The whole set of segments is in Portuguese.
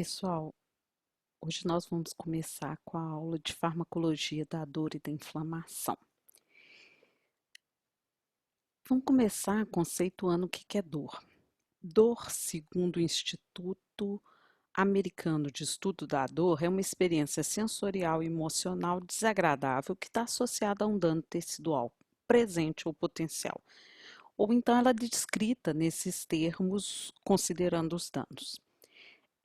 Pessoal, hoje nós vamos começar com a aula de farmacologia da dor e da inflamação. Vamos começar conceituando o que é dor. Dor, segundo o Instituto Americano de Estudo da Dor, é uma experiência sensorial e emocional desagradável que está associada a um dano tecidual, presente ou potencial. Ou então ela é descrita nesses termos, considerando os danos.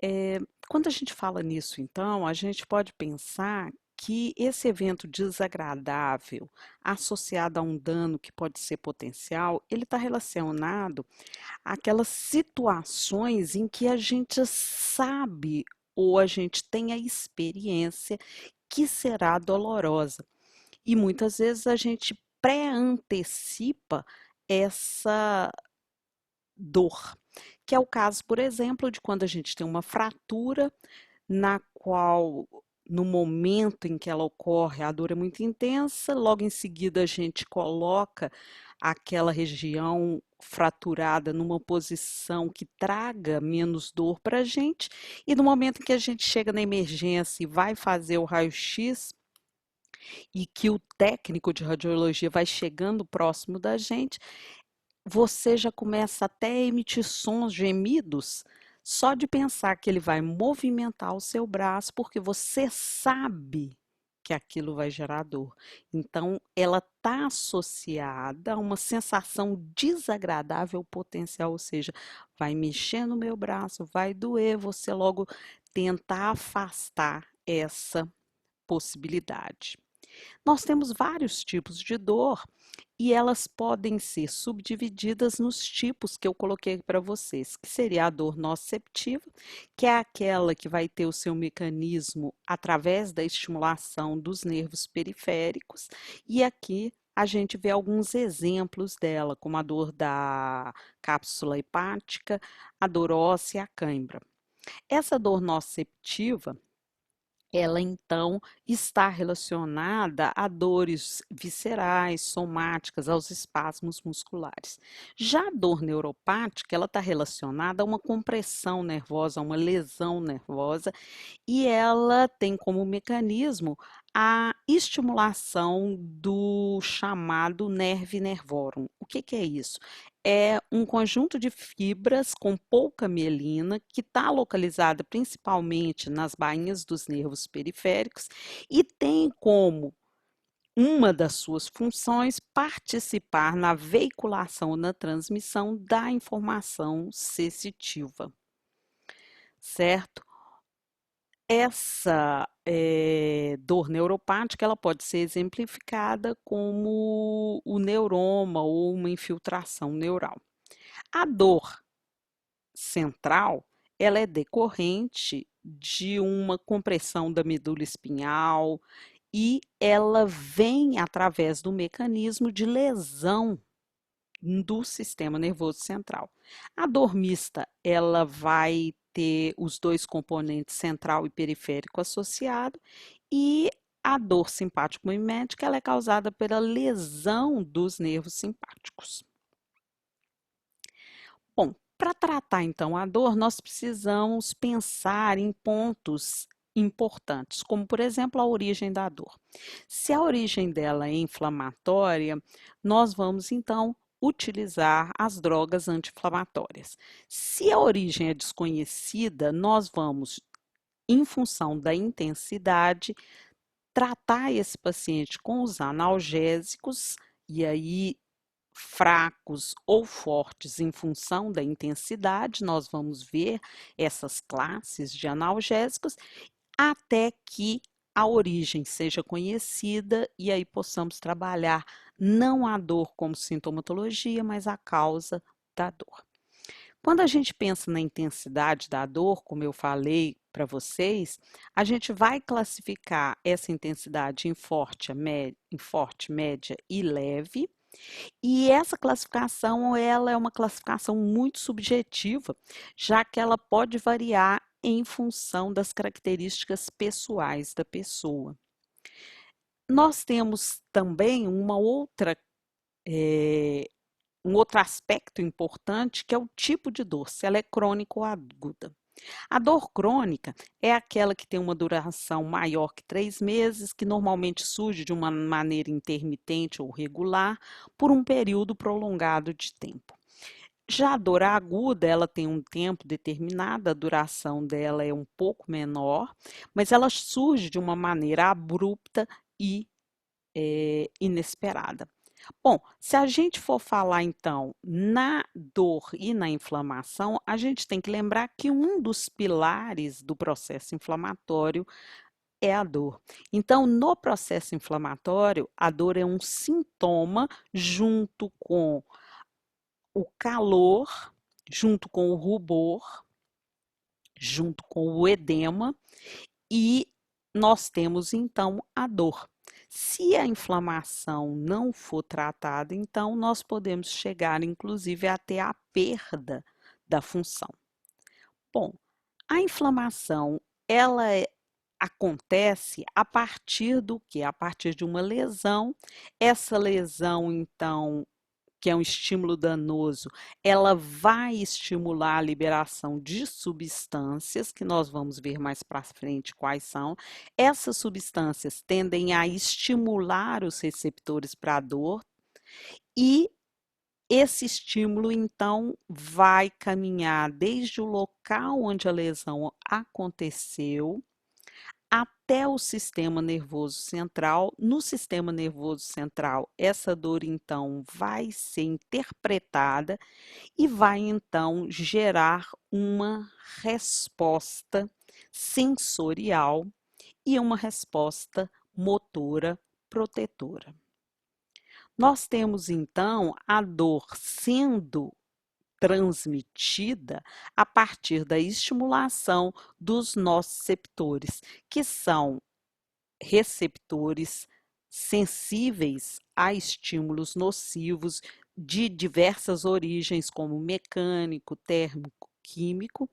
Eh, Quando a gente fala nisso, então, a gente pode pensar que esse evento desagradável, associado a um dano que pode ser potencial, ele está relacionado àquelas situações em que a gente sabe ou a gente tem a experiência que será dolorosa. E muitas vezes a gente pré-antecipa essa dor, que é o caso, por exemplo, de quando a gente tem uma fratura na qual, no momento em que ela ocorre, a dor é muito intensa, logo em seguida a gente coloca aquela região fraturada numa posição que traga menos dor para a gente, e no momento em que a gente chega na emergência e vai fazer o raio-x, e que o técnico de radiologia vai chegando próximo da gente, você já começa até a emitir sons, gemidos, só de pensar que ele vai movimentar o seu braço, porque você sabe que aquilo vai gerar dor. Então, ela está associada a uma sensação desagradável potencial, ou seja, vai mexer no meu braço, vai doer, você logo tentar afastar essa possibilidade. Nós temos vários tipos de dor e elas podem ser subdivididas nos tipos que eu coloquei para vocês, que seria a dor nociceptiva, que é aquela que vai ter o seu mecanismo através da estimulação dos nervos periféricos, e aqui a gente vê alguns exemplos dela, como a dor da cápsula hepática, a dor óssea e a cãibra. Essa dor nociceptiva ela então está relacionada a dores viscerais, somáticas, aos espasmos musculares. Já a dor neuropática, ela está relacionada a uma compressão nervosa, a uma lesão nervosa, e ela tem como mecanismo a estimulação do chamado nerve nervorum. O que é isso? É um conjunto de fibras com pouca mielina que está localizada principalmente nas bainhas dos nervos periféricos e tem como uma das suas funções participar na veiculação, na transmissão da informação sensitiva, certo? Essa dor neuropática, ela pode ser exemplificada como o neuroma ou uma infiltração neural. A dor central, ela é decorrente de uma compressão da medula espinhal e ela vem através do mecanismo de lesão do sistema nervoso central. A dor mista, ela vai ter os dois componentes central e periférico associado, e a dor simpático-mimética, ela é causada pela lesão dos nervos simpáticos. Bom, para tratar então a dor, nós precisamos pensar em pontos importantes, como por exemplo a origem da dor. Se a origem dela é inflamatória, nós vamos então utilizar as drogas anti-inflamatórias. Se a origem é desconhecida, nós vamos, em função da intensidade, tratar esse paciente com os analgésicos, e aí fracos ou fortes em função da intensidade, nós vamos ver essas classes de analgésicos até que a origem seja conhecida e aí possamos trabalhar não a dor como sintomatologia, mas a causa da dor. Quando a gente pensa na intensidade da dor, como eu falei para vocês, a gente vai classificar essa intensidade em forte, média e leve, e essa classificação, ela é uma classificação muito subjetiva, já que ela pode variar em função das características pessoais da pessoa. Nós temos também um outro aspecto importante, que é o tipo de dor, se ela é crônica ou aguda. A dor crônica é aquela que tem uma duração maior que 3 meses, que normalmente surge de uma maneira intermitente ou regular por um período prolongado de tempo. Já a dor aguda, ela tem um tempo determinado, a duração dela é um pouco menor, mas ela surge de uma maneira abrupta e inesperada. Bom, se a gente for falar então na dor e na inflamação, a gente tem que lembrar que um dos pilares do processo inflamatório é a dor. Então, no processo inflamatório, a dor é um sintoma junto com o calor, junto com o rubor, junto com o edema e nós temos então a dor. Se a inflamação não for tratada, então nós podemos chegar inclusive até a perda da função. Bom, a inflamação, ela acontece a partir do quê? A partir de uma lesão. Essa lesão, então, que é um estímulo danoso, ela vai estimular a liberação de substâncias, que nós vamos ver mais para frente quais são. Essas substâncias tendem a estimular os receptores para a dor e esse estímulo, então, vai caminhar desde o local onde a lesão aconteceu até o sistema nervoso central. No sistema nervoso central, essa dor então vai ser interpretada e vai então gerar uma resposta sensorial e uma resposta motora protetora. Nós temos então a dor sendo transmitida a partir da estimulação dos nociceptores, que são receptores sensíveis a estímulos nocivos de diversas origens, como mecânico, térmico, químico,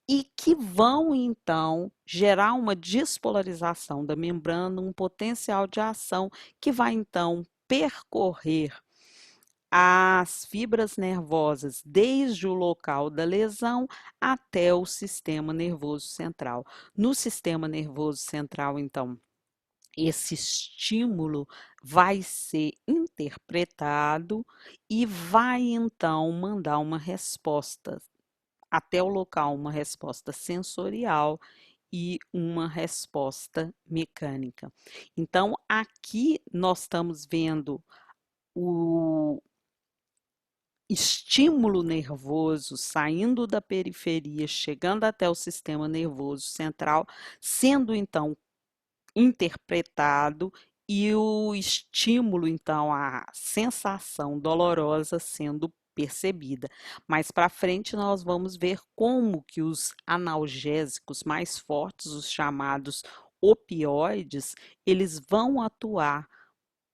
e que vão então gerar uma despolarização da membrana, um potencial de ação que vai então percorrer as fibras nervosas desde o local da lesão até o sistema nervoso central. No sistema nervoso central, então, esse estímulo vai ser interpretado e vai então mandar uma resposta até o local, uma resposta sensorial e uma resposta mecânica. Então, aqui nós estamos vendo o estímulo nervoso saindo da periferia, chegando até o sistema nervoso central, sendo então interpretado e o estímulo, então, a sensação dolorosa sendo percebida. Mais para frente nós vamos ver como que os analgésicos mais fortes, os chamados opioides, eles vão atuar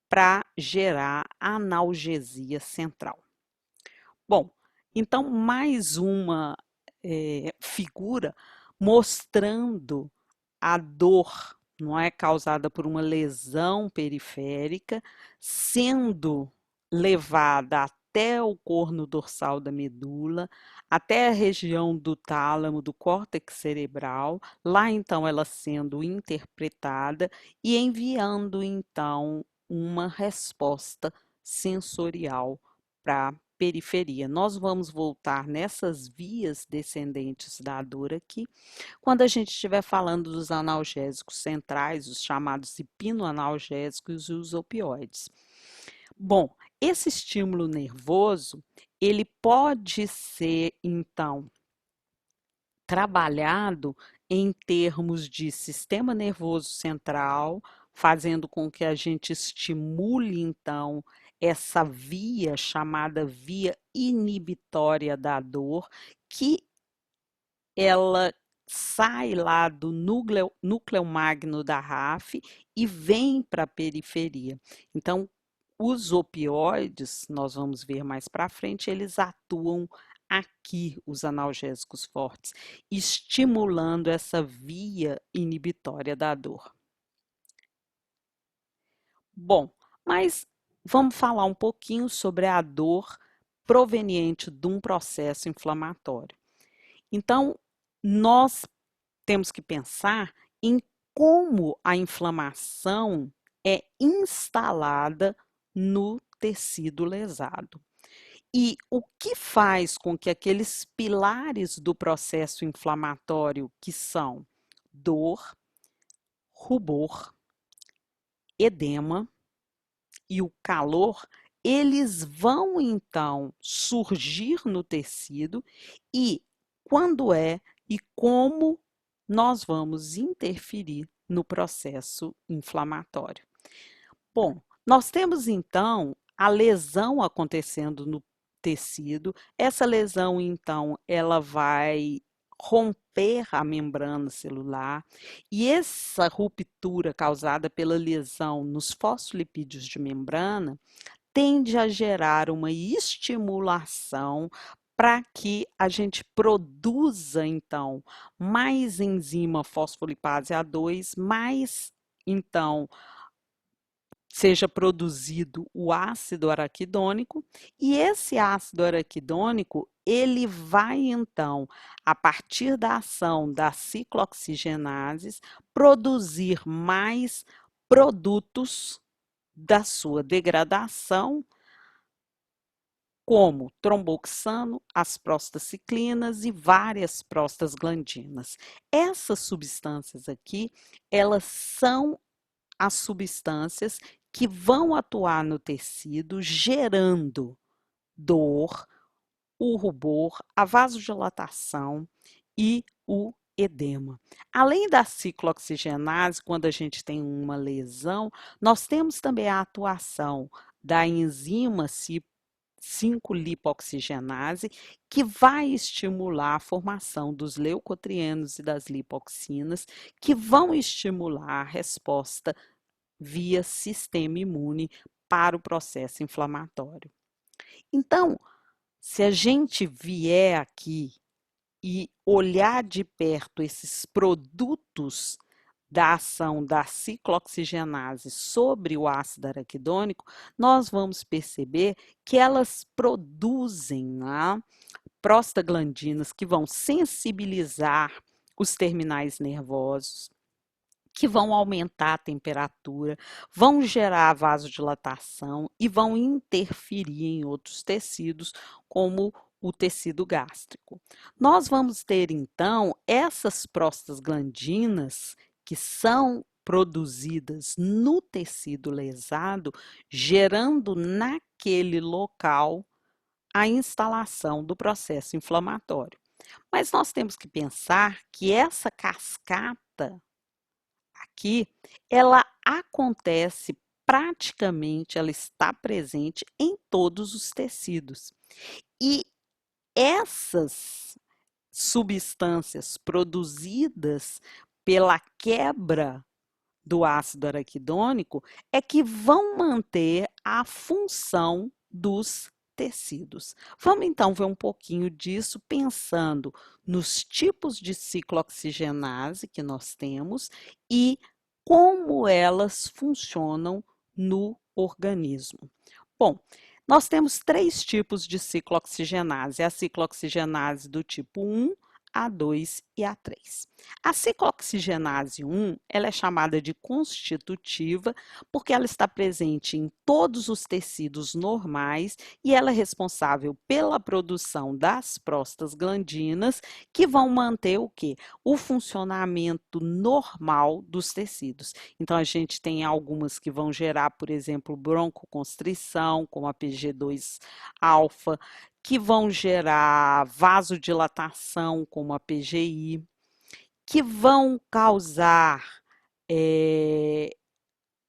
para gerar analgesia central. Bom, então mais uma figura mostrando a dor, não é, causada por uma lesão periférica, sendo levada até o corno dorsal da medula, até a região do tálamo, do córtex cerebral, lá então ela sendo interpretada e enviando então uma resposta sensorial para a periferia. Nós vamos voltar nessas vias descendentes da dor aqui, quando a gente estiver falando dos analgésicos centrais, os chamados hipnoanalgésicos e os opioides. Bom, esse estímulo nervoso, ele pode ser, então, trabalhado em termos de sistema nervoso central, fazendo com que a gente estimule, então, essa via chamada via inibitória da dor, que ela sai lá do núcleo magno da RAF e vem para a periferia. Então, os opioides, nós vamos ver mais para frente, eles atuam aqui, os analgésicos fortes, estimulando essa via inibitória da dor. Bom, mas vamos falar um pouquinho sobre a dor proveniente de um processo inflamatório. Então, nós temos que pensar em como a inflamação é instalada no tecido lesado. E o que faz com que aqueles pilares do processo inflamatório, que são dor, rubor, edema e o calor, eles vão então surgir no tecido e quando é e como nós vamos interferir no processo inflamatório. Bom, nós temos então a lesão acontecendo no tecido. Essa lesão, então, ela vai romper a membrana celular e essa ruptura causada pela lesão nos fosfolipídios de membrana tende a gerar uma estimulação para que a gente produza, então, mais enzima fosfolipase A2, mais, então, seja produzido o ácido araquidônico e esse ácido araquidônico ele vai então, a partir da ação das ciclooxigenases, produzir mais produtos da sua degradação, como tromboxano, as prostaciclinas e várias prostaglandinas. Essas substâncias aqui, elas são as substâncias que vão atuar no tecido, gerando dor, o rubor, a vasodilatação e o edema. Além da ciclooxigenase, quando a gente tem uma lesão, nós temos também a atuação da enzima 5-lipoxigenase, que vai estimular a formação dos leucotrienos e das lipoxinas, que vão estimular a resposta via sistema imune para o processo inflamatório. Então, se a gente vier aqui e olhar de perto esses produtos da ação da ciclooxigenase sobre o ácido araquidônico, nós vamos perceber que elas produzem prostaglandinas que vão sensibilizar os terminais nervosos, que vão aumentar a temperatura, vão gerar vasodilatação e vão interferir em outros tecidos, como o tecido gástrico. Nós vamos ter, então, essas prostaglandinas que são produzidas no tecido lesado, gerando naquele local a instalação do processo inflamatório. Mas nós temos que pensar que essa cascata aqui, ela acontece praticamente, ela está presente em todos os tecidos. E essas substâncias produzidas pela quebra do ácido araquidônico é que vão manter a função dos tecidos. Vamos então ver um pouquinho disso pensando nos tipos de ciclooxigenase que nós temos e como elas funcionam no organismo. Bom, nós temos três tipos de ciclooxigenase: a ciclooxigenase do tipo 1, A2 e A3. A ciclooxigenase 1, ela é chamada de constitutiva porque ela está presente em todos os tecidos normais e ela é responsável pela produção das prostaglandinas que vão manter o quê? O funcionamento normal dos tecidos. Então a gente tem algumas que vão gerar, por exemplo, broncoconstrição, como a PG2-alfa, que vão gerar vasodilatação, como a PGI, que vão causar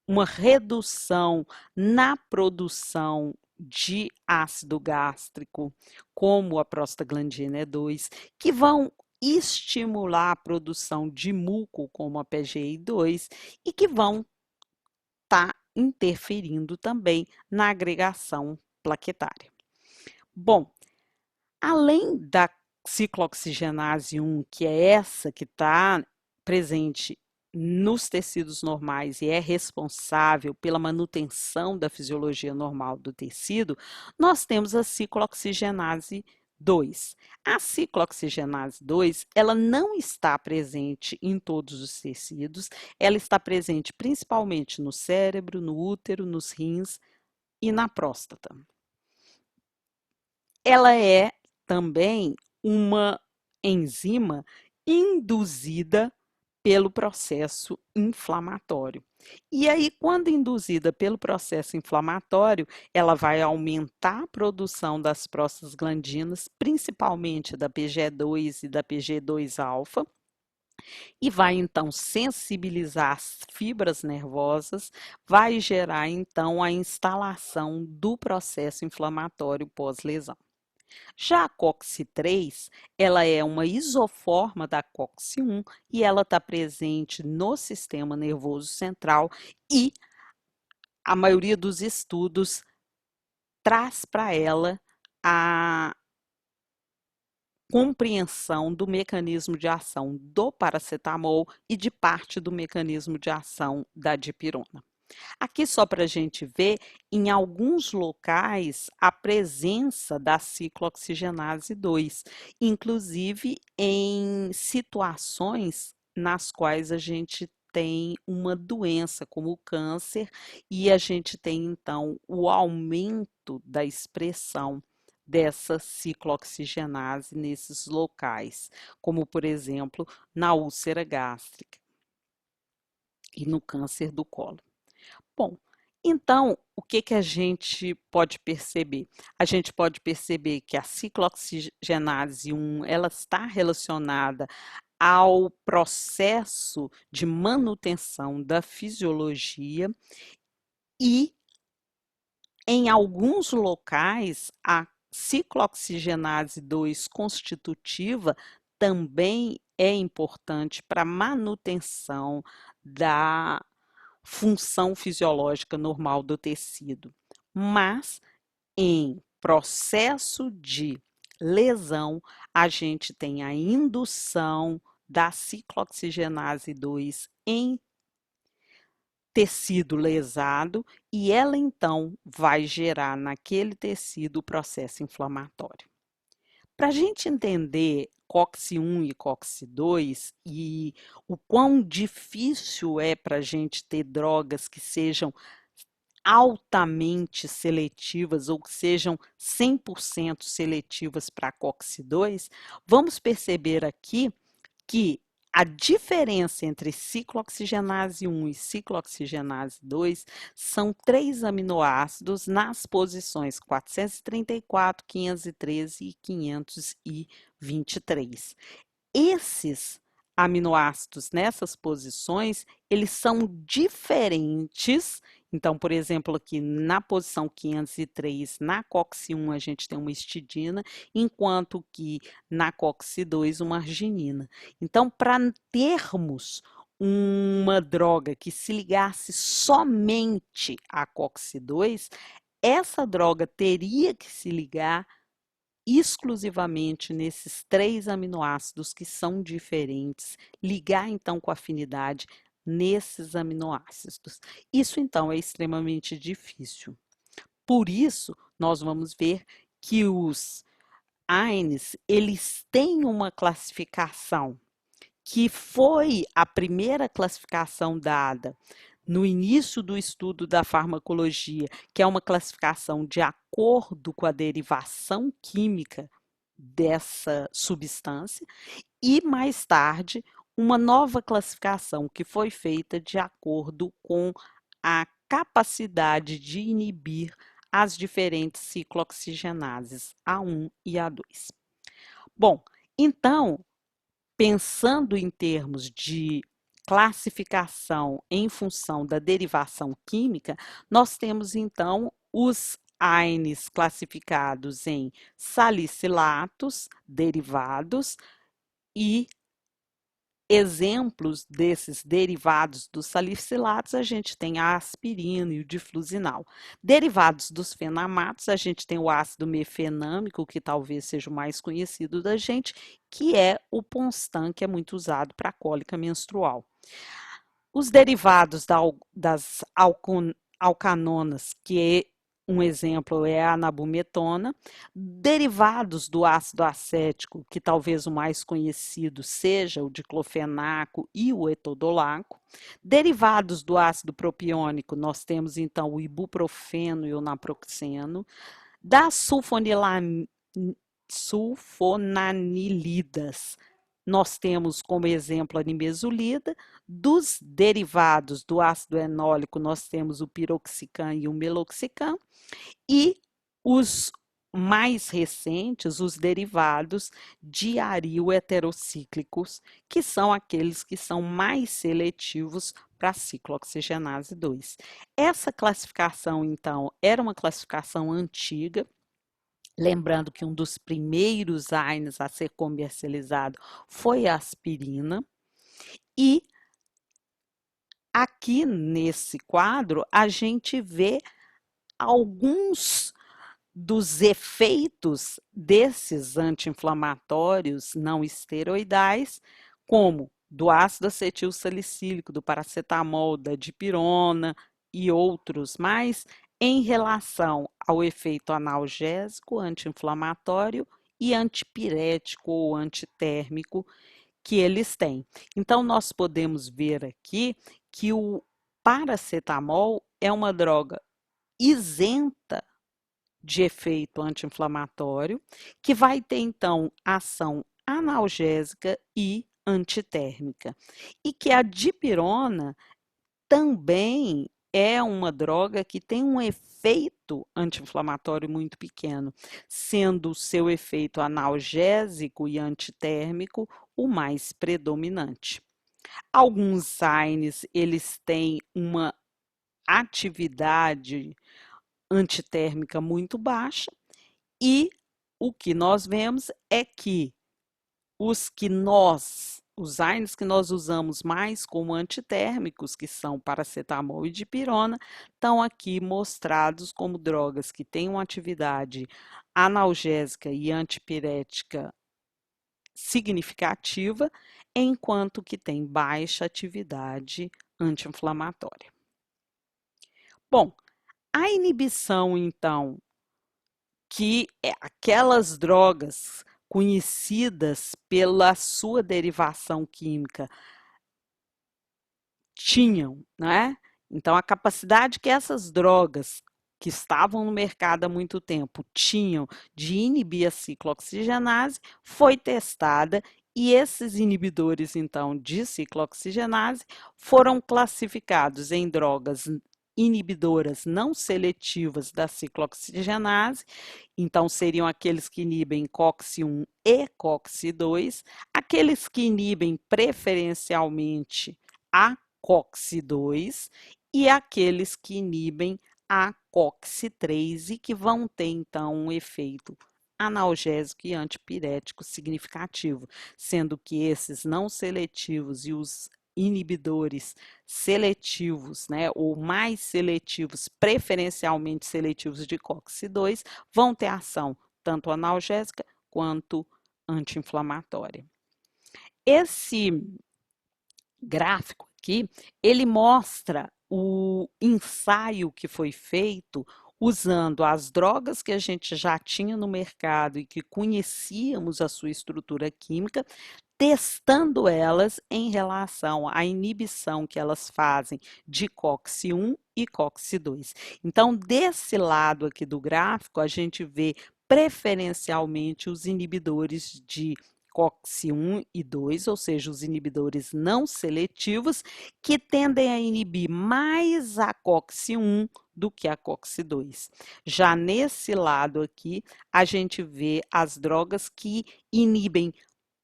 uma redução na produção de ácido gástrico, como a prostaglandina E2, que vão estimular a produção de muco, como a PGI2, e que vão estar interferindo também na agregação plaquetária. Bom, além da ciclooxigenase 1, que é essa que está presente nos tecidos normais e é responsável pela manutenção da fisiologia normal do tecido, nós temos a ciclooxigenase 2. A ciclooxigenase 2, ela não está presente em todos os tecidos, ela está presente principalmente no cérebro, no útero, nos rins e na próstata. Ela é também uma enzima induzida pelo processo inflamatório. E aí, quando induzida pelo processo inflamatório, ela vai aumentar a produção das prostaglandinas, principalmente da PGE2 e da PG2-alfa, e vai então sensibilizar as fibras nervosas, vai gerar então a instalação do processo inflamatório pós-lesão. Já a COX-3, ela é uma isoforma da COX-1 e ela está presente no sistema nervoso central e a maioria dos estudos traz para ela a compreensão do mecanismo de ação do paracetamol e de parte do mecanismo de ação da dipirona. Aqui só para a gente ver, em alguns locais, a presença da ciclooxigenase 2, inclusive em situações nas quais a gente tem uma doença como o câncer e a gente tem então o aumento da expressão dessa ciclooxigenase nesses locais, como por exemplo na úlcera gástrica e no câncer do colo. Bom, então, o que que a gente pode perceber? A gente pode perceber que a ciclooxigenase 1, ela está relacionada ao processo de manutenção da fisiologia e, em alguns locais, a ciclooxigenase 2 constitutiva também é importante para a manutenção da função fisiológica normal do tecido, mas em processo de lesão, a gente tem a indução da ciclooxigenase 2 em tecido lesado e ela então vai gerar naquele tecido o processo inflamatório. Para a gente entender COX-1 e COX-2 e o quão difícil é para a gente ter drogas que sejam altamente seletivas ou que sejam 100% seletivas para COX-2, vamos perceber aqui que a diferença entre ciclooxigenase 1 e ciclooxigenase 2 são 3 aminoácidos nas posições 434, 513 e 523. Esses aminoácidos nessas posições, eles são diferentes. Então, por exemplo, aqui na posição 503, na COX-1, a gente tem uma histidina, enquanto que na COX-2, uma arginina. Então, para termos uma droga que se ligasse somente à COX-2, essa droga teria que se ligar exclusivamente nesses 3 aminoácidos que são diferentes, ligar então com afinidade nesses aminoácidos. Isso então é extremamente difícil. Por isso, nós vamos ver que os AINES, eles têm uma classificação que foi a primeira classificação dada no início do estudo da farmacologia, que é uma classificação de acordo com a derivação química dessa substância, e mais tarde, uma nova classificação que foi feita de acordo com a capacidade de inibir as diferentes ciclooxigenases A1 e A2. Bom, então, pensando em termos de classificação em função da derivação química, nós temos então os AINES classificados em salicilatos, derivados, e exemplos desses derivados dos salicilatos, a gente tem a aspirina e o difluzinal. Derivados dos fenamatos, a gente tem o ácido mefenâmico, que talvez seja o mais conhecido da gente, que é o Ponstan, que é muito usado para a cólica menstrual. Os derivados das alcanonas, que é um exemplo é a nabumetona, derivados do ácido acético, que talvez o mais conhecido seja o diclofenaco e o etodolaco. Derivados do ácido propiônico, nós temos então o ibuprofeno e o naproxeno. Das sulfonanilidas, nós temos como exemplo a nimesulida. Dos derivados do ácido enólico, nós temos o piroxicam e o meloxicam. E os mais recentes, os derivados diaril heterocíclicos, que são aqueles que são mais seletivos para a ciclooxigenase 2. Essa classificação, então, era uma classificação antiga. Lembrando que um dos primeiros AINES a ser comercializado foi a aspirina. E aqui nesse quadro a gente vê alguns dos efeitos desses anti-inflamatórios não esteroidais, como do ácido acetil salicílico, do paracetamol, da dipirona e outros mais, em relação ao efeito analgésico, anti-inflamatório e antipirético ou antitérmico que eles têm. Então, nós podemos ver aqui que o paracetamol é uma droga isenta de efeito anti-inflamatório, que vai ter então ação analgésica e antitérmica. E que a dipirona também é uma droga que tem um efeito anti-inflamatório muito pequeno, sendo o seu efeito analgésico e antitérmico o mais predominante. Alguns AINES, eles têm uma atividade antitérmica muito baixa, e o que nós vemos é que os AINES que nós usamos mais como antitérmicos, que são paracetamol e dipirona, estão aqui mostrados como drogas que têm uma atividade analgésica e antipirética significativa, enquanto que tem baixa atividade anti-inflamatória. Bom, a inibição, então, que aquelas drogas conhecidas pela sua derivação química tinham, né? Então, a capacidade que essas drogas que estavam no mercado há muito tempo tinham de inibir a ciclooxigenase foi testada, e esses inibidores, então, de ciclooxigenase foram classificados em drogas inibidoras não seletivas da ciclooxigenase. Então, seriam aqueles que inibem COX-1 e COX-2, aqueles que inibem preferencialmente a COX-2 e aqueles que inibem a COX-3 e que vão ter, então, um efeito analgésico e antipirético significativo, sendo que esses não seletivos e os inibidores seletivos, né, ou mais seletivos, preferencialmente seletivos de COX-2, vão ter ação tanto analgésica quanto anti-inflamatória. Esse gráfico aqui, ele mostra o ensaio que foi feito usando as drogas que a gente já tinha no mercado e que conhecíamos a sua estrutura química, testando elas em relação à inibição que elas fazem de COX-1 e COX-2. Então, desse lado aqui do gráfico, a gente vê preferencialmente os inibidores de COX-1 e 2, ou seja, os inibidores não seletivos, que tendem a inibir mais a COX-1 do que a COX-2. Já nesse lado aqui, a gente vê as drogas que inibem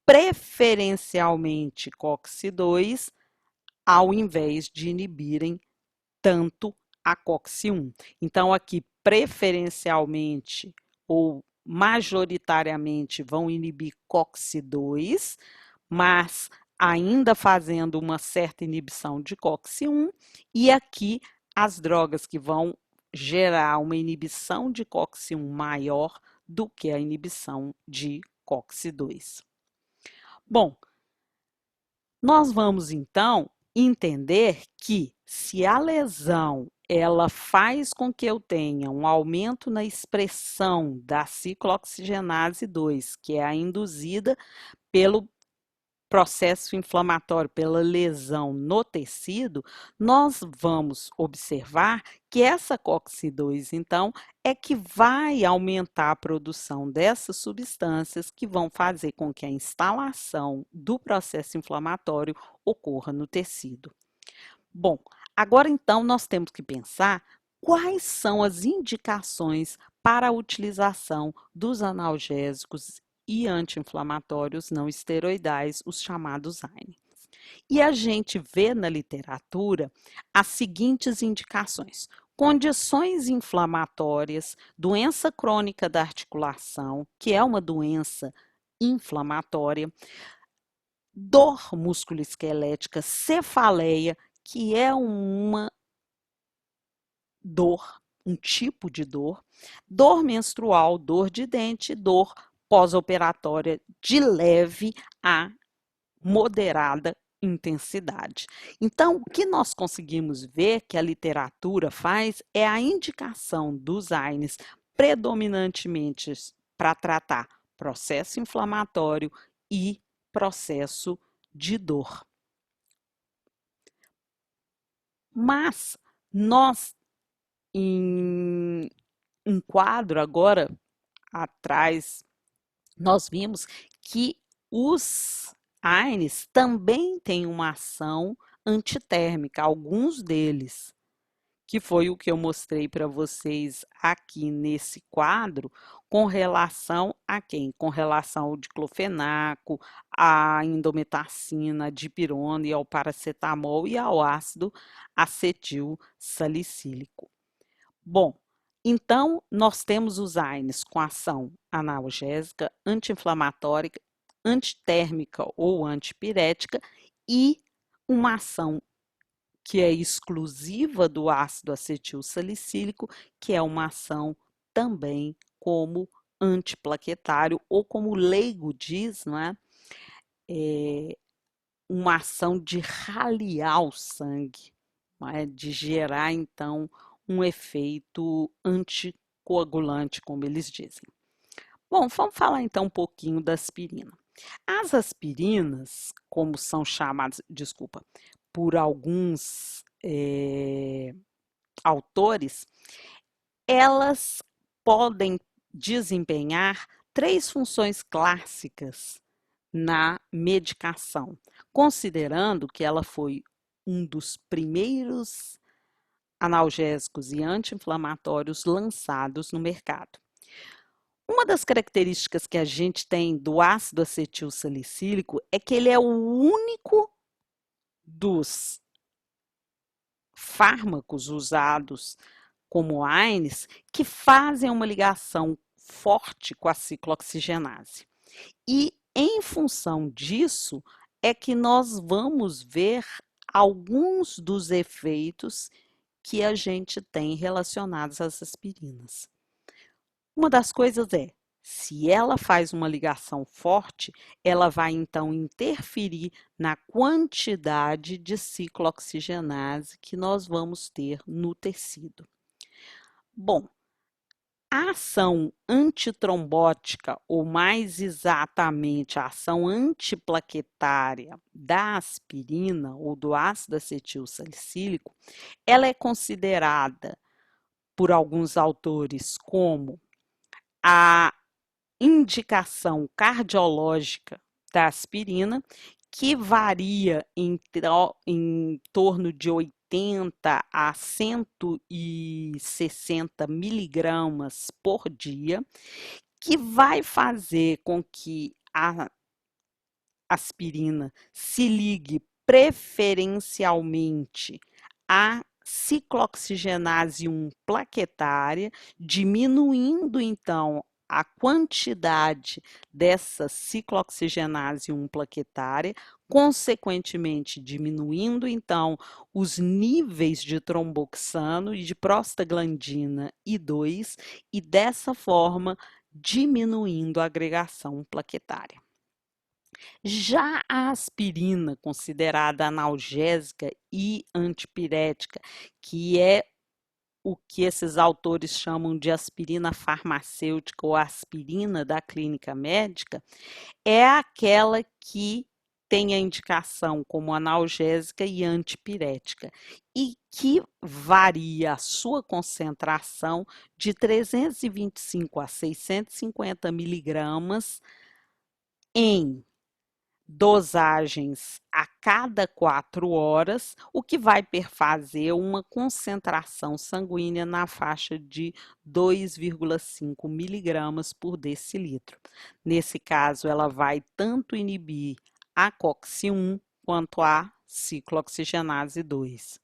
preferencialmente COX-2, ao invés de inibirem tanto a COX-1. Então, aqui, preferencialmente ou majoritariamente vão inibir COX-2, mas ainda fazendo uma certa inibição de COX-1, e aqui as drogas que vão gerar uma inibição de COX-1 maior do que a inibição de COX-2. Bom, nós vamos então entender que se a lesão ela faz com que eu tenha um aumento na expressão da ciclooxigenase 2, que é a induzida pelo processo inflamatório, pela lesão no tecido, nós vamos observar que essa COX-2, então, é que vai aumentar a produção dessas substâncias que vão fazer com que a instalação do processo inflamatório ocorra no tecido. Bom, agora então nós temos que pensar quais são as indicações para a utilização dos analgésicos e anti-inflamatórios não esteroidais, os chamados AINE. E a gente vê na literatura as seguintes indicações: condições inflamatórias, doença crônica da articulação, que é uma doença inflamatória, dor musculoesquelética, cefaleia, que é uma dor, um tipo de dor menstrual, dor de dente, dor pós-operatória de leve a moderada intensidade. Então, o que nós conseguimos ver que a literatura faz é a indicação dos AINES predominantemente para tratar processo inflamatório e processo de dor. Mas nós, em um quadro agora atrás, nós vimos que os AINES também têm uma ação antitérmica, alguns deles, que foi o que eu mostrei para vocês aqui nesse quadro, com relação a quem? Com relação ao diclofenaco, à indometacina, à dipirona e ao paracetamol e ao ácido acetil salicílico. Bom, então nós temos os AINES com ação analgésica, anti-inflamatória, antitérmica ou antipirética e uma ação que é exclusiva do ácido acetil salicílico, que é uma ação também como antiplaquetário ou como o leigo diz, não é? Uma ação de raliar o sangue, não é? De gerar então um efeito anticoagulante, como eles dizem. Bom, vamos falar então um pouquinho da aspirina. As aspirinas, como são chamadas, desculpa, por alguns autores, elas podem desempenhar três funções clássicas na medicação, considerando que ela foi um dos primeiros analgésicos e anti-inflamatórios lançados no mercado. Uma das características que a gente tem do ácido acetil salicílico é que ele é o único dos fármacos usados como AINES que fazem uma ligação forte com a ciclooxigenase. E em função disso é que nós vamos ver alguns dos efeitos que a gente tem relacionados às aspirinas. Uma das coisas é, se ela faz uma ligação forte, ela vai então interferir na quantidade de ciclooxigenase que nós vamos ter no tecido. Bom, a ação antitrombótica, ou mais exatamente a ação antiplaquetária da aspirina ou do ácido acetil salicílico, ela é considerada por alguns autores como a indicação cardiológica da aspirina, que varia em torno de 80 a 160 miligramas por dia, que vai fazer com que a aspirina se ligue preferencialmente à ciclooxigenase 1 plaquetária, diminuindo então a quantidade dessa ciclooxigenase 1 plaquetária, consequentemente diminuindo então os níveis de tromboxano e de prostaglandina I2 e dessa forma diminuindo a agregação plaquetária. Já a aspirina, considerada analgésica e antipirética, que é o que esses autores chamam de aspirina farmacêutica ou aspirina da clínica médica, é aquela que tem a indicação como analgésica e antipirética e que varia a sua concentração de 325 a 650 miligramas em dosagens a cada 4 horas, o que vai perfazer uma concentração sanguínea na faixa de 2,5 miligramas por decilitro. Nesse caso, ela vai tanto inibir a COX-1 quanto a ciclooxigenase 2.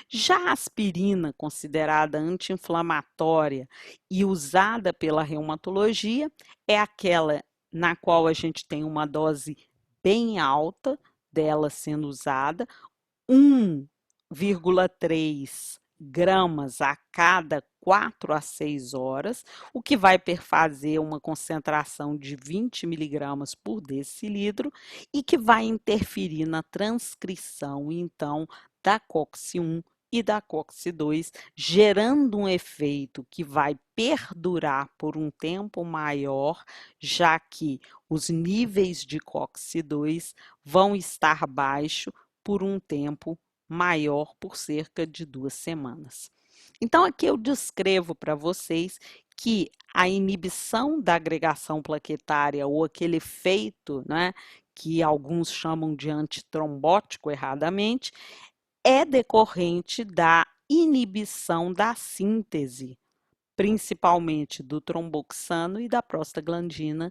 Já a aspirina, considerada anti-inflamatória e usada pela reumatologia, é aquela na qual a gente tem uma dose bem alta dela sendo usada, 1,3 gramas a cada 4 a 6 horas, o que vai perfazer uma concentração de 20 miligramas por decilitro e que vai interferir na transcrição, então, da COX-1 e da COX-2, gerando um efeito que vai perdurar por um tempo maior, já que os níveis de COX-2 vão estar baixos por um tempo maior, por cerca de 2 semanas. Então, aqui eu descrevo para vocês que a inibição da agregação plaquetária, ou aquele efeito, né, que alguns chamam de antitrombótico erradamente, é decorrente da inibição da síntese, principalmente do tromboxano e da prostaglandina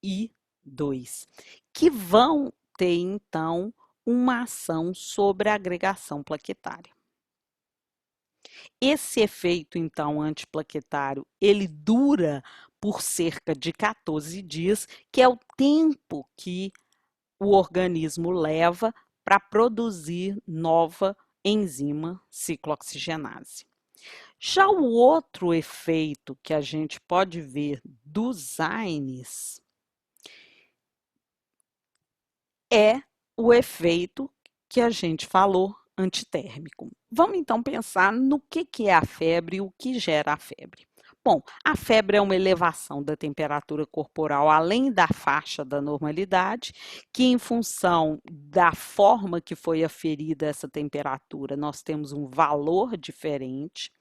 I2, que vão ter, então, uma ação sobre a agregação plaquetária. Esse efeito, então, antiplaquetário, ele dura por cerca de 14 dias, que é o tempo que o organismo leva para produzir nova enzima ciclooxigenase. Já o outro efeito que a gente pode ver dos AINES é o efeito que a gente falou antitérmico. Vamos então pensar no que é a febre e o que gera a febre. Bom, a febre é uma elevação da temperatura corporal além da faixa da normalidade, que em função da forma que foi aferida essa temperatura, nós temos um valor diferente.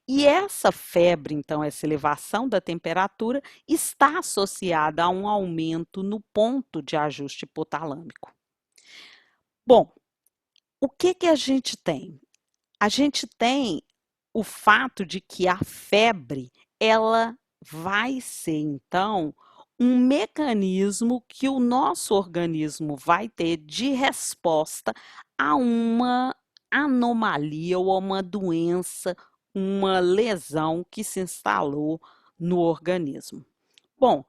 E essa febre, então, essa elevação da temperatura, está associada a um aumento no ponto de ajuste hipotalâmico. Bom, o que a gente tem? A gente tem o fato de que a febre, ela vai ser, então, um mecanismo que o nosso organismo vai ter de resposta a uma anomalia ou a uma doença, uma lesão que se instalou no organismo. Bom,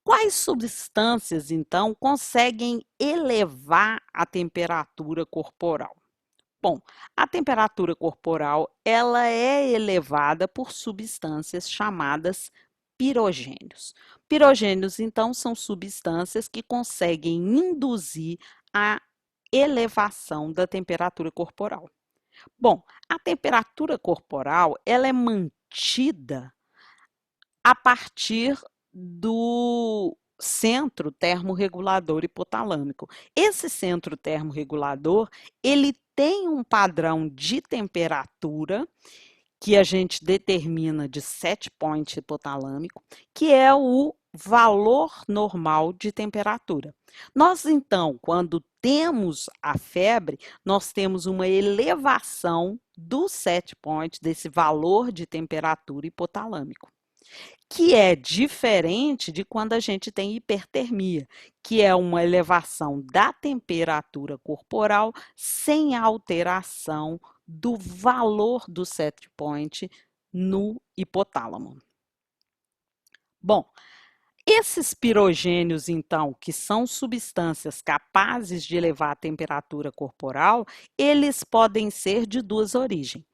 quais substâncias, então, conseguem elevar a temperatura corporal? Bom, a temperatura corporal, ela é elevada por substâncias chamadas pirogênios. Pirogênios, então, são substâncias que conseguem induzir a elevação da temperatura corporal. Bom, a temperatura corporal, ela é mantida a partir do centro termorregulador hipotalâmico. Esse centro termorregulador, ele tem um padrão de temperatura que a gente determina de set point hipotalâmico, que é o valor normal de temperatura. Nós, então, quando temos a febre, nós temos uma elevação do set point, desse valor de temperatura hipotalâmico, que é diferente de quando a gente tem hipertermia, que é uma elevação da temperatura corporal sem alteração do valor do set point no hipotálamo. Bom, esses pirogênios, então, que são substâncias capazes de elevar a temperatura corporal, eles podem ser de duas origens,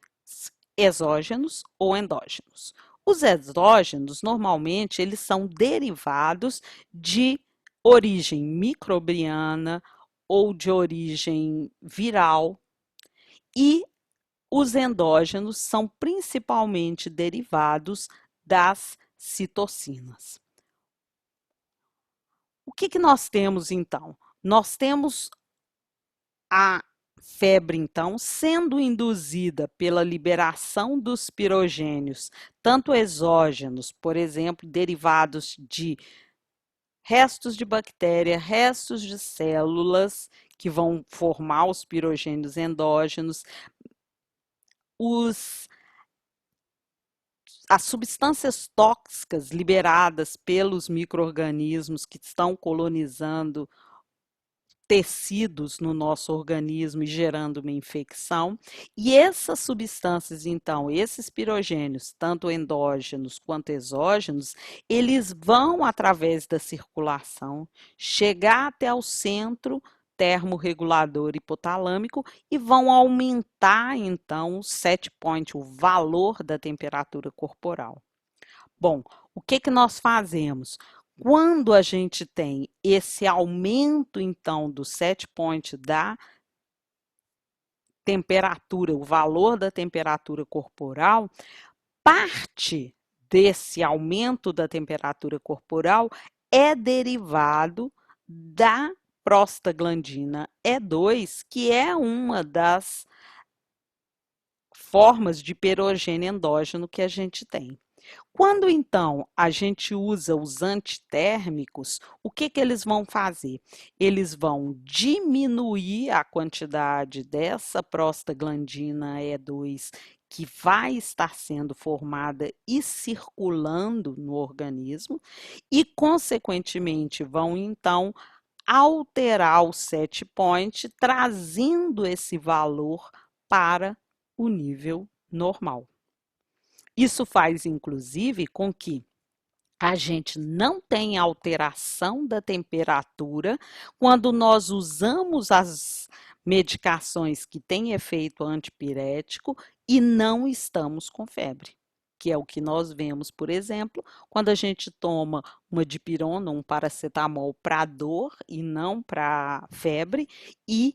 exógenos ou endógenos. Os exógenos, normalmente, eles são derivados de origem microbiana ou de origem viral, e os endógenos são principalmente derivados das citocinas. O que nós temos então? Nós temos a febre, então, sendo induzida pela liberação dos pirogênios, tanto exógenos, por exemplo, derivados de restos de bactéria, restos de células que vão formar os pirogênios endógenos, as substâncias tóxicas liberadas pelos micro-organismos que estão colonizando tecidos no nosso organismo e gerando uma infecção. E essas substâncias, então, esses pirogênios, tanto endógenos quanto exógenos, eles vão, através da circulação, chegar até o centro termorregulador hipotalâmico e vão aumentar, então, o set point, o valor da temperatura corporal. Bom, o que nós fazemos? Quando a gente tem esse aumento, então, do set point da temperatura, o valor da temperatura corporal, parte desse aumento da temperatura corporal é derivado da prostaglandina E2, que é uma das formas de pirogênio endógeno que a gente tem. Quando então a gente usa os antitérmicos, o que eles vão fazer? Eles vão diminuir a quantidade dessa prostaglandina E2 que vai estar sendo formada e circulando no organismo e, consequentemente, vão então alterar o set point, trazendo esse valor para o nível normal. Isso faz, inclusive, com que a gente não tenha alteração da temperatura quando nós usamos as medicações que têm efeito antipirético e não estamos com febre, que é o que nós vemos, por exemplo, quando a gente toma uma dipirona, um paracetamol para dor e não para febre, e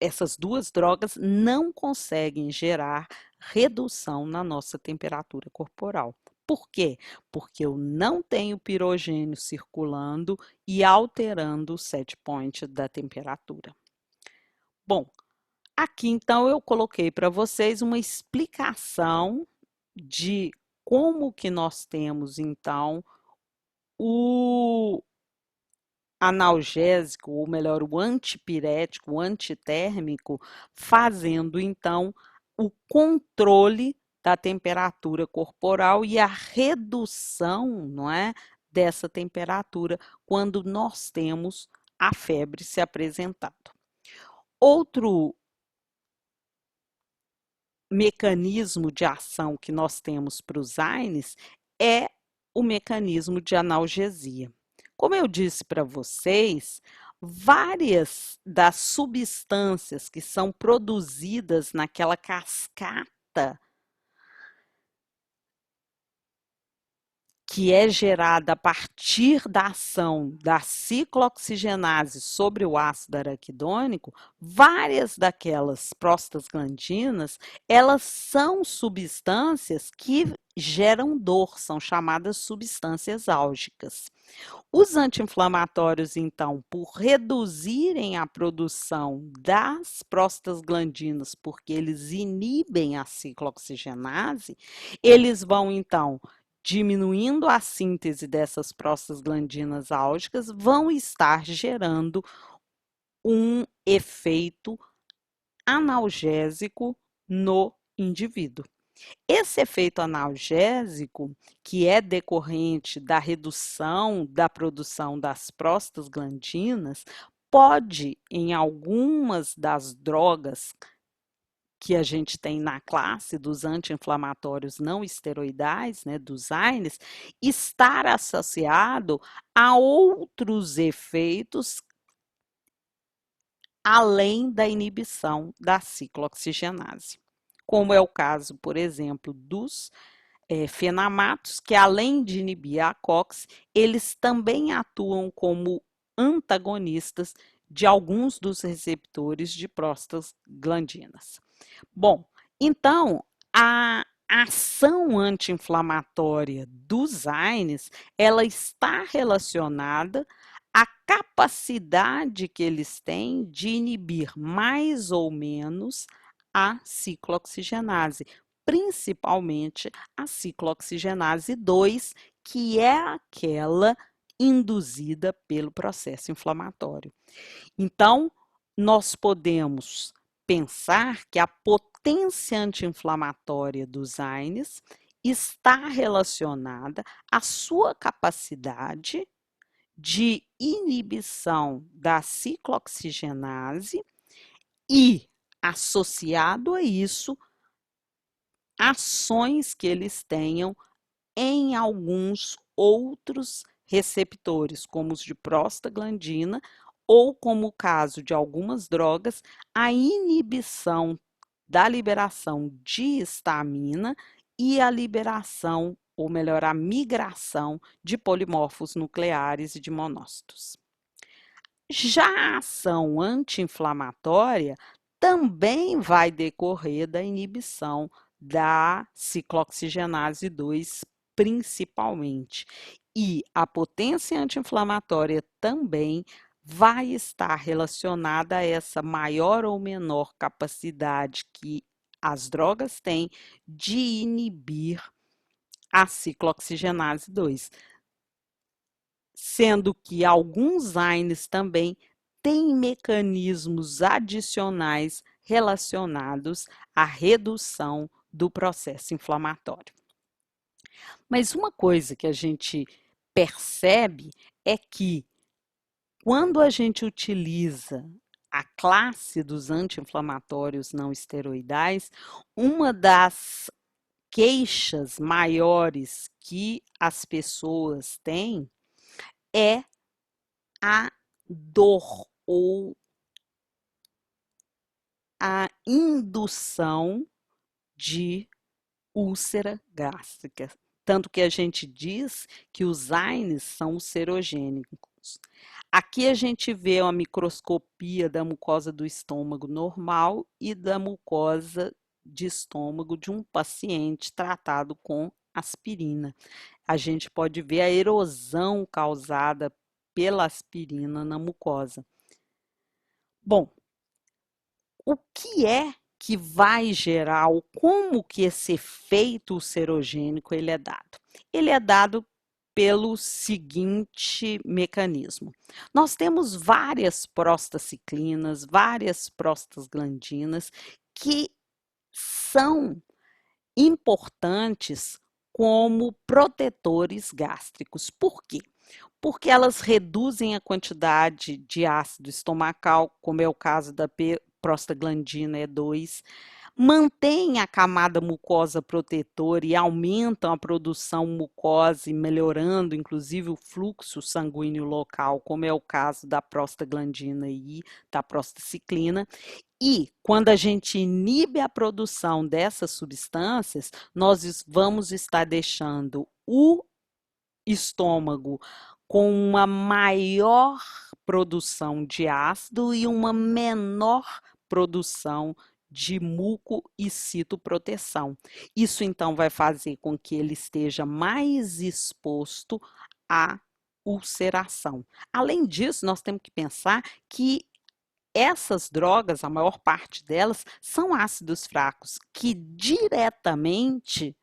essas duas drogas não conseguem gerar redução na nossa temperatura corporal. Por quê? Porque eu não tenho pirogênio circulando e alterando o set point da temperatura. Bom, aqui então eu coloquei para vocês uma explicação de como que nós temos então o analgésico, ou melhor, o antipirético, o antitérmico, fazendo então o controle da temperatura corporal e a redução, não é, dessa temperatura quando nós temos a febre se apresentando. Outro mecanismo de ação que nós temos para os AINES é o mecanismo de analgesia. Como eu disse para vocês, várias das substâncias que são produzidas naquela cascata que é gerada a partir da ação da ciclooxigenase sobre o ácido araquidônico, várias daquelas prostaglandinas, elas são substâncias que geram dor, são chamadas substâncias álgicas. Os anti-inflamatórios, então, por reduzirem a produção das prostaglandinas, porque eles inibem a ciclooxigenase, eles vão, então, diminuindo a síntese dessas prostaglandinas álgicas, vão estar gerando um efeito analgésico no indivíduo. Esse efeito analgésico, que é decorrente da redução da produção das prostaglandinas, pode, em algumas das drogas que a gente tem na classe dos anti-inflamatórios não esteroidais, né, dos AINES, estar associado a outros efeitos além da inibição da ciclooxigenase, como é o caso, por exemplo, dos fenamatos, que além de inibir a COX, eles também atuam como antagonistas de alguns dos receptores de prostaglandinas. Bom, então a ação anti-inflamatória dos AINES, ela está relacionada à capacidade que eles têm de inibir mais ou menos a ciclooxigenase, principalmente a ciclooxigenase 2, que é aquela induzida pelo processo inflamatório. Então, nós podemos pensar que a potência anti-inflamatória dos AINES está relacionada à sua capacidade de inibição da ciclooxigenase e, associado a isso, ações que eles tenham em alguns outros receptores, como os de prostaglandina, ou como o caso de algumas drogas, a inibição da liberação de histamina e a liberação, ou melhor, a migração de polimorfos nucleares e de monócitos. Já a ação anti-inflamatória também vai decorrer da inibição da ciclooxigenase 2, principalmente. E a potência anti-inflamatória também vai estar relacionada a essa maior ou menor capacidade que as drogas têm de inibir a ciclooxigenase 2, sendo que alguns AINES também têm mecanismos adicionais relacionados à redução do processo inflamatório. Mas uma coisa que a gente percebe é que quando a gente utiliza a classe dos anti-inflamatórios não esteroidais, uma das queixas maiores que as pessoas têm é a dor ou a indução de úlcera gástrica. Tanto que a gente diz que os AINES são serogênicos. Aqui a gente vê uma microscopia da mucosa do estômago normal e da mucosa de estômago de um paciente tratado com aspirina. A gente pode ver a erosão causada pela aspirina na mucosa. Bom, o que é que vai gerar, ou como que esse efeito serogênico ele é dado? Ele é dado pelo seguinte mecanismo. Nós temos várias prostaciclinas, várias prostaglandinas que são importantes como protetores gástricos. Por quê? Porque elas reduzem a quantidade de ácido estomacal, como é o caso da prostaglandina E2, mantêm a camada mucosa protetora e aumentam a produção mucosa, melhorando inclusive o fluxo sanguíneo local, como é o caso da prostaglandina e da prostaciclina. E quando a gente inibe a produção dessas substâncias, nós vamos estar deixando o estômago com uma maior produção de ácido e uma menor produção de muco e citoproteção. Isso então vai fazer com que ele esteja mais exposto à ulceração. Além disso, nós temos que pensar que essas drogas, a maior parte delas, são ácidos fracos que diretamente,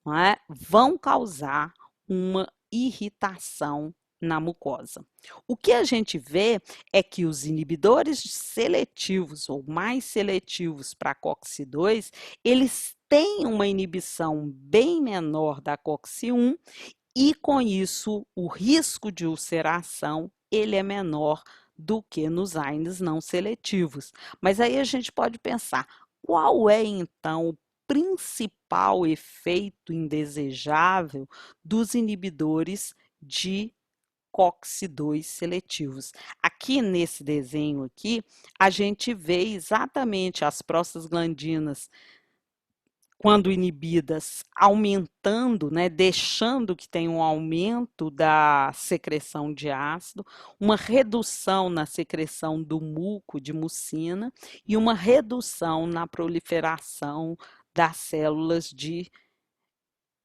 não é, vão causar uma irritação na mucosa. O que a gente vê é que os inibidores seletivos ou mais seletivos para COX-2, eles têm uma inibição bem menor da COX-1 e com isso o risco de ulceração ele é menor do que nos AINES não seletivos. Mas aí a gente pode pensar, qual é então o principal efeito indesejável dos inibidores de COX-2 seletivos? Aqui nesse desenho aqui, a gente vê exatamente as prostaglandinas quando inibidas, aumentando, né, deixando que tenha um aumento da secreção de ácido, uma redução na secreção do muco de mucina e uma redução na proliferação das células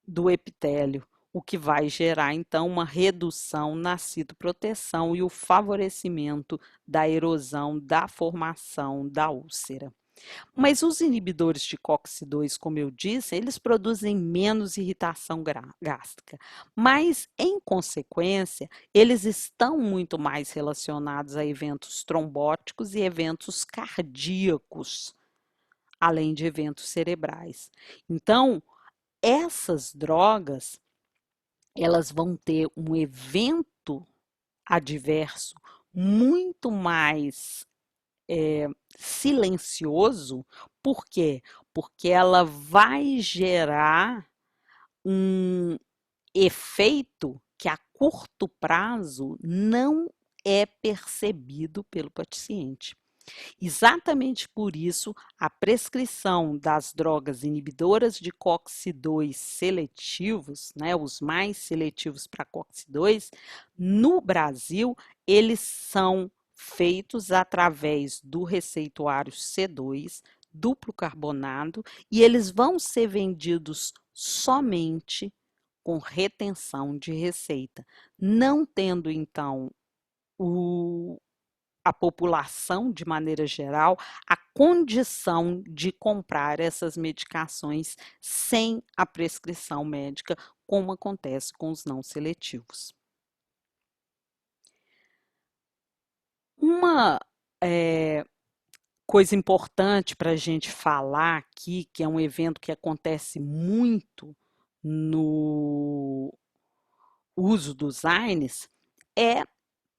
do epitélio, o que vai gerar, então, uma redução na citoproteção e o favorecimento da erosão, da formação da úlcera. Mas os inibidores de COX-2, como eu disse, eles produzem menos irritação gástrica, mas, em consequência, eles estão muito mais relacionados a eventos trombóticos e eventos cardíacos, além de eventos cerebrais. Então, essas drogas, elas vão ter um evento adverso muito mais silencioso. Por quê? Porque ela vai gerar um efeito que a curto prazo não é percebido pelo paciente. Exatamente por isso, a prescrição das drogas inibidoras de COX-2 seletivos, né, os mais seletivos para COX-2, no Brasil, eles são feitos através do receituário C2, duplo carbonado, e eles vão ser vendidos somente com retenção de receita, não tendo então a população, de maneira geral, a condição de comprar essas medicações sem a prescrição médica, como acontece com os não seletivos. Uma coisa importante para a gente falar aqui, que é um evento que acontece muito no uso dos AINES, é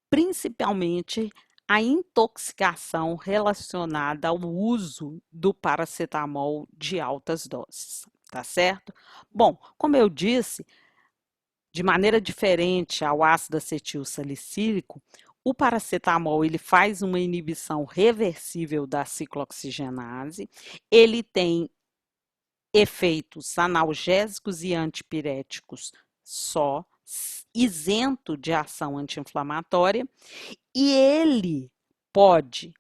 principalmente a intoxicação relacionada ao uso do paracetamol de altas doses, tá certo? Bom, como eu disse, de maneira diferente ao ácido acetil salicílico, o paracetamol ele faz uma inibição reversível da ciclooxigenase, ele tem efeitos analgésicos e antipiréticos só, isento de ação anti-inflamatória, e ele pode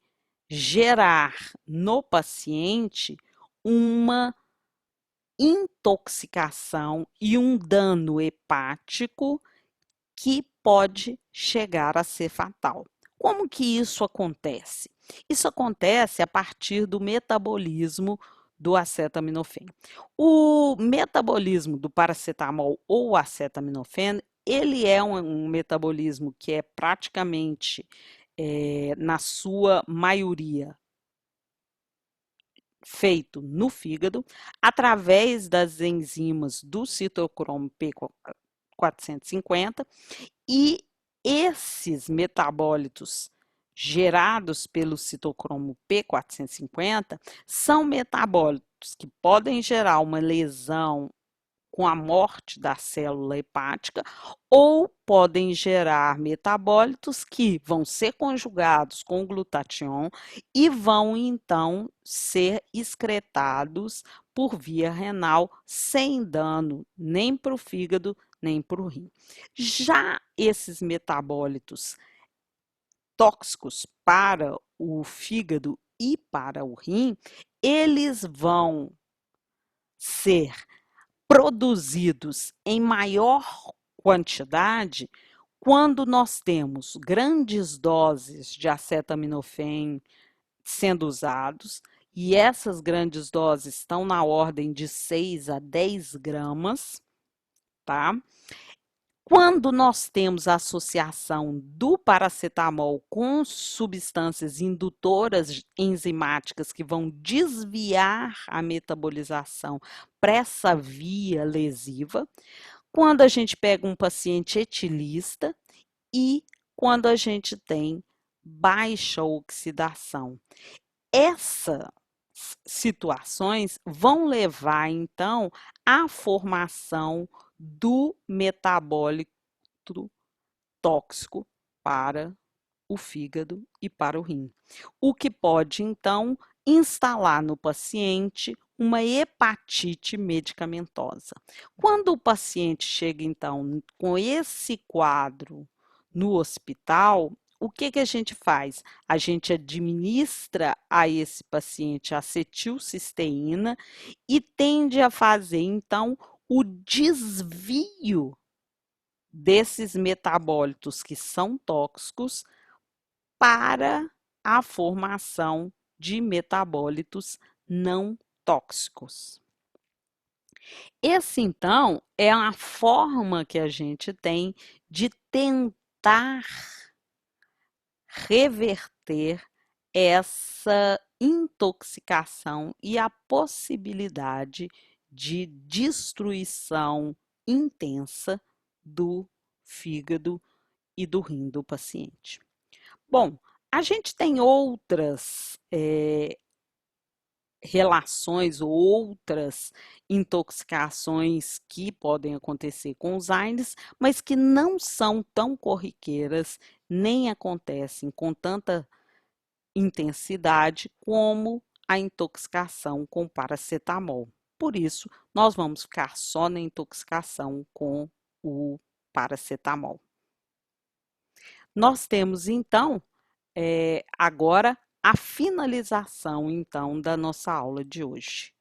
gerar no paciente uma intoxicação e um dano hepático que pode chegar a ser fatal. Como que isso acontece? Isso acontece a partir do metabolismo do acetaminofén. O metabolismo do paracetamol ou acetaminofén, ele é um metabolismo que é praticamente, na sua maioria, feito no fígado, através das enzimas do citocromo P450, e esses metabólitos gerados pelo citocromo P450 são metabólitos que podem gerar uma lesão com a morte da célula hepática ou podem gerar metabólitos que vão ser conjugados com o glutatião e vão então ser excretados por via renal sem dano nem para o fígado nem para o rim. Já esses metabólitos tóxicos para o fígado e para o rim, eles vão ser produzidos em maior quantidade quando nós temos grandes doses de acetaminofém sendo usados, e essas grandes doses estão na ordem de 6 a 10 gramas, tá? Quando nós temos a associação do paracetamol com substâncias indutoras enzimáticas que vão desviar a metabolização para essa via lesiva, quando a gente pega um paciente etilista e quando a gente tem baixa oxidação. Essas situações vão levar, então, à formação do metabólito tóxico para o fígado e para o rim, o que pode, então, instalar no paciente uma hepatite medicamentosa. Quando o paciente chega, então, com esse quadro no hospital, o que que a gente faz? A gente administra a esse paciente acetilcisteína e tende a fazer, então, o desvio desses metabólitos que são tóxicos para a formação de metabólitos não tóxicos. Esse, então, é a forma que a gente tem de tentar reverter essa intoxicação e a possibilidade de destruição intensa do fígado e do rim do paciente. Bom, a gente tem outras relações ou outras intoxicações que podem acontecer com os AINES, mas que não são tão corriqueiras, nem acontecem com tanta intensidade como a intoxicação com paracetamol. Por isso, nós vamos ficar só na intoxicação com o paracetamol. Nós temos, então, agora a finalização, então, da nossa aula de hoje.